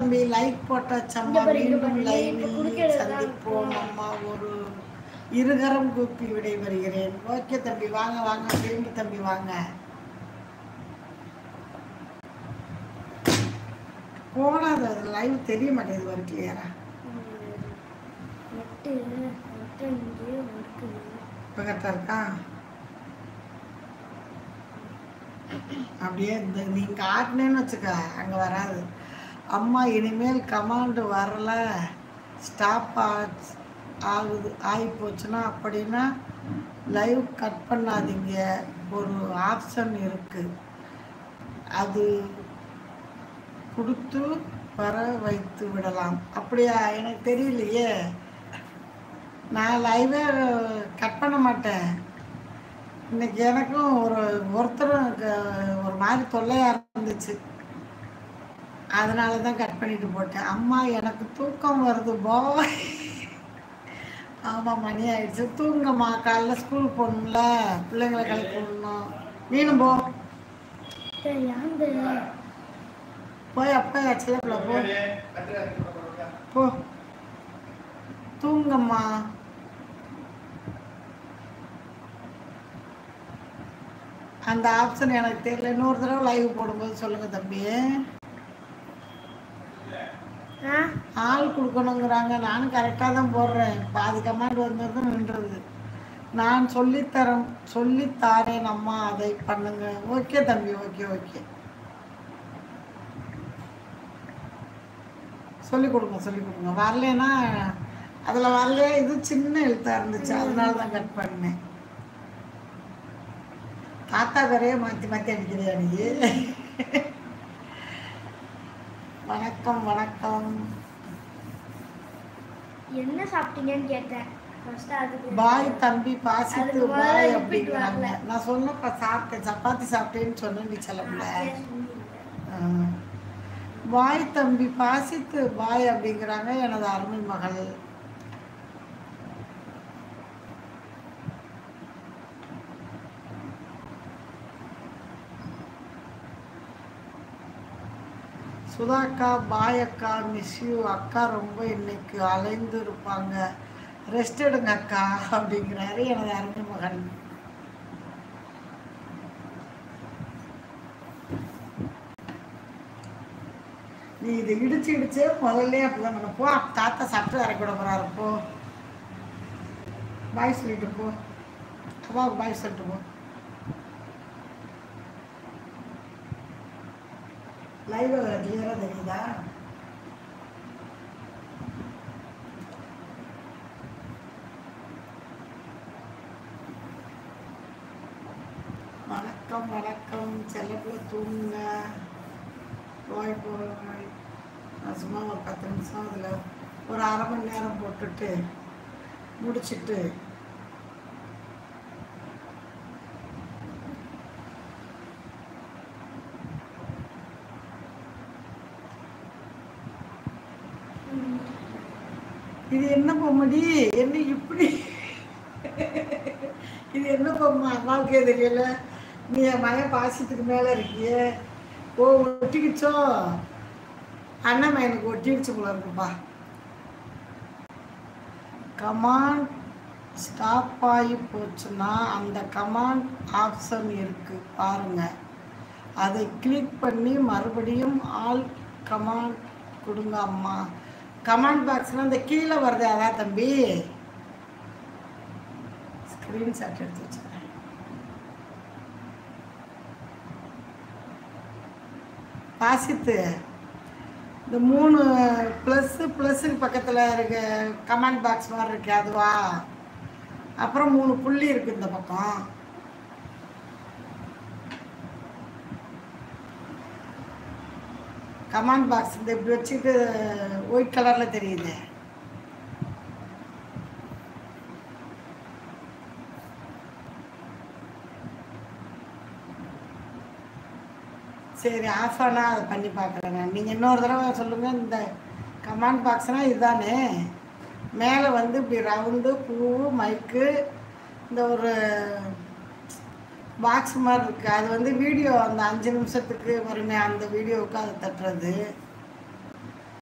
தம்பி, லைக் போட்டாச்சம்மா. மீண்டும் லைவில் சந்திப்போம் அம்மா. ஒரு இருகரம் கூப்பி விடைபெறுகிறேன். ஓகே தம்பி, வாங்க வாங்க. வேம்பு தம்பி வாங்க. போனாது அது லைவ் தெரிய மாட்டேங்குது. ஒரு கிளியரா இப்போ கரெக்டாக இருக்கா? அப்படியே இந்த நீங்கள் காட்டினேன்னு வச்சுக்க, அங்கே வராது. அம்மா இனிமேல் கமாண்டு வரல, ஸ்டாப் ஆகி போச்சுன்னா அப்படின்னா லைவ் கட் பண்ணாதீங்க. ஒரு ஆப்ஷன் இருக்குது, அது கொடுத்து வர வைத்து விடலாம். அப்படியா? எனக்கு தெரியலையே. நான் லைவே கட் பண்ண மாட்டேன். இன்னைக்கு எனக்கும் ஒருத்தரும் ஒரு மாதிரி தொல்லையாக இருந்துச்சு, அதனால தான் கட் பண்ணிட்டு போட்டேன். அம்மா எனக்கு தூக்கம் வருது பாய். ஆமாம், மணி ஆயிடுச்சு. தூங்கம்மா, காலைல ஸ்கூல் போகணும்ல, பிள்ளைங்களை கழிச்சு விடணும். நீனும் போ போய். அப்பா சிலப்பில் போ தூங்கம்மா. அந்த ஆப்ஷன் எனக்கு தெரியல. இன்னொரு தடவை லைவ் போடும்போது சொல்லுங்க தம்பி. ஆள் கொடுக்கணுங்கிறாங்க. நானும் கரெக்டாக தான் போடுறேன். பாதி கமாண்ட் வந்தது நின்றுது. நான் சொல்லித்தாரேன் அம்மா, அதை பண்ணுங்க. ஓகே தம்பி, ஓகே ஓகே. சொல்லிக் கொடுங்க. வரலன்னா அதில் வரலையா, இது சின்ன எழுத்தாக இருந்துச்சு, அதனால தான் கட் பண்ணேன். தாத்தா கரையே மாற்றி மாற்றி அடிக்கிறியா நீ? வணக்கம் வணக்கம். என்ன சாப்பிட்டீங்கன்னு கேட்டேன். பாய் தம்பி, பாசித்து பாய் அப்படிங்கிறாங்க. நான் சொன்னப்ப சாப்பிட்டேன், சப்பாத்தி சாப்பிட்டேன்னு சொன்னேன், நீ சொல்லல. பாய் தம்பி, பாசித்து பாய் அப்படிங்கிறாங்க எனது அருமை மகள். சுதாக்கா பாய் அக்கா, மிஸ் யூ அக்கா. ரொம்ப இன்னைக்கு அலைந்து இருப்பாங்க, ரெஸ்ட் எடுங்க அக்கா அப்படிங்கிறாரு எனது அருமை மகன். நீ இதை இடிச்சே முதல்ல அப்படிதான் பண்ண. போ, தாத்தா சாப்பிட்டு இறக்கி விட போறாரு. போ, பாய் சொல்லிட்டு போ. அப்பாவுக்கு பாய் சொல்லிட்டு போ. லைவ் கிளியரா தெரியுதா? வணக்கம் வணக்கம். செல்லப்பில் தூங்க போய் நான் சும்மா ஒரு 10 நிமிஷம் அதில் ஒரு அரை மணி நேரம் போட்டுட்டு முடிச்சுட்டு இது என்ன பொம்மடி, என்ன இப்படி? இது என்ன பொம்மை? அம்மாவுக்கே தெரியல. நீ என் மகன் பாசத்துக்கு மேலே இருக்கிய. ஓ, ஒட்டிக்கிச்சோ? அண்ணன் எனக்கு ஒட்டிடுச்சு போல இருக்குப்பா. கமாண்ட் ஸ்டாப் ஆகி போச்சுன்னா அந்த கமாண்ட் ஆப்ஷன் இருக்குது பாருங்க, அதை கிளிக் பண்ணி மறுபடியும் ஆல் கமாண்ட் கொடுங்க அம்மா. கமெண்ட் பாக்ஸ்ல அந்த கீழே வருது, அதான் தம்பி. ஸ்கிரீன்ஷாட் எடுத்து வச்சுக்கிறேன். பாசித்து இந்த 3 ப்ளஸ்ஸுக்கு பக்கத்தில் இருக்க கமெண்ட் பாக்ஸ் மாதிரி இருக்கு, அதுவா? அப்புறம் 3 புள்ளி இருக்கு இந்த பக்கம். கமெண்ட் பாக்ஸ் இந்த இப்படி வச்சுட்டு ஒயிட் கலரில் தெரியுது. சரி, ஆஃப் ஆனால் அதை பண்ணி பார்க்குறேங்க. நீங்கள் இன்னொரு தடவை சொல்லுங்கள். இந்த கமெண்ட் பாக்ஸ்னால் இதுதானே? மேலே வந்து இப்படி ரவுண்டு பூ மைக்கு இந்த ஒரு பாக்ஸ் மாதிரி இருக்குது. அது வந்து வீடியோ அந்த 5 நிமிஷத்துக்கு வருமே, அந்த வீடியோவுக்கு அதை தட்டுறது.